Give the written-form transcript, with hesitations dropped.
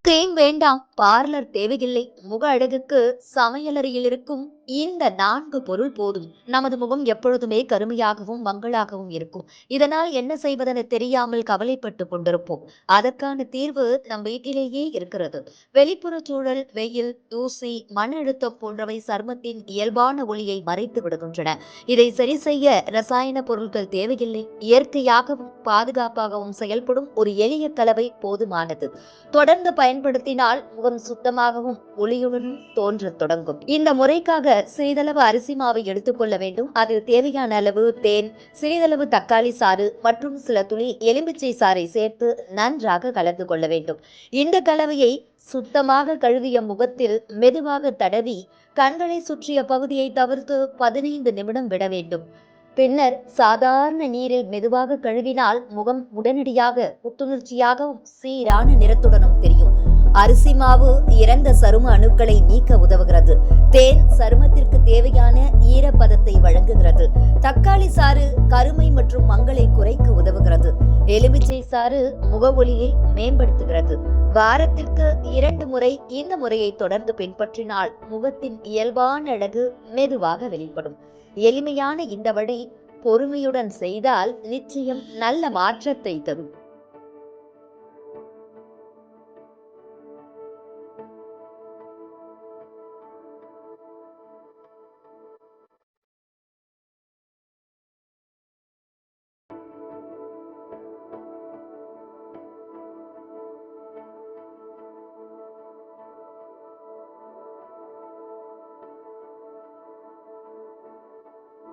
Cream வேண்டாம், parlour தேவையில்லை. முக அழகுக்கு சமையலறையில் இருக்கும் இந்த 4 பொருள் போதும். நமது முகம் எப்பொழுதுமே கருமையாகவும் மங்களாகவும் இருக்கும். இதனால் என்ன செய்வதென தெரியாமல் கவலைப்பட்டு கொண்டிருப்போம். அதற்கான தீர்வு நம் வீட்டிலேயே இருக்கிறது. வெளிப்புற சூழல், வெயில், தூசி, மன அழுத்தம் போன்றவை சருமத்தின் இயல்பான ஒளியை மறைத்து விடுகின்றன. இதை சரி செய்ய ரசாயன பொருட்கள் தேவையில்லை. இயற்கையாகவும் பாதுகாப்பாகவும் செயல்படும் ஒரு எளிய கலவை போதுமானது. தொடர்ந்து பயன்படுத்தினால் முகம் சுத்தமாகவும் ஒளியுடனும் தோன்றத் தொடங்கும். இந்த முறைக்காக சிறிதளவு அரிசி மாவை எடுத்துக்கொள்ள வேண்டும். அதில் தேவையான அளவு தேன், சிறிதளவு தக்காளி சாறு மற்றும் சில துளி எலுமிச்சை சாறை சேர்த்து நன்றாக கலந்து கொள்ள வேண்டும். இந்த கலவையை சுத்தமாக கழுவிய முகத்தில் மெதுவாக தடவி கண்களை சுற்றிய பகுதியை தவிர்த்து 15 நிமிடம் விட வேண்டும். பின்னர் சாதாரண நீரில் மெதுவாக கழுவினால் முகம் உடனடியாக புத்துணர்ச்சியாகவும் சீரான நிறத்துடனும் தெரியும். அரிசி மாவு இறந்த சரும அணுக்களை நீக்க உதவுகிறது. தேன் சருமத்திற்கு தேவையான ஈரப்பதத்தை வழங்குகிறது. தக்காளி சாறு கருமை மற்றும் மங்களை குறைக்க உதவுகிறது. எலுமிச்சை சாறு முகவொளியை மேம்படுத்துகிறது. வாரத்திற்கு 2 முறை இந்த முறையை தொடர்ந்து பின்பற்றினால் முகத்தின் இயல்பான அழகு மெதுவாக வெளிப்படும். எளிமையான இந்த வழி பொறுமையுடன் செய்தால் நிச்சயம் நல்ல மாற்றத்தை தரும்.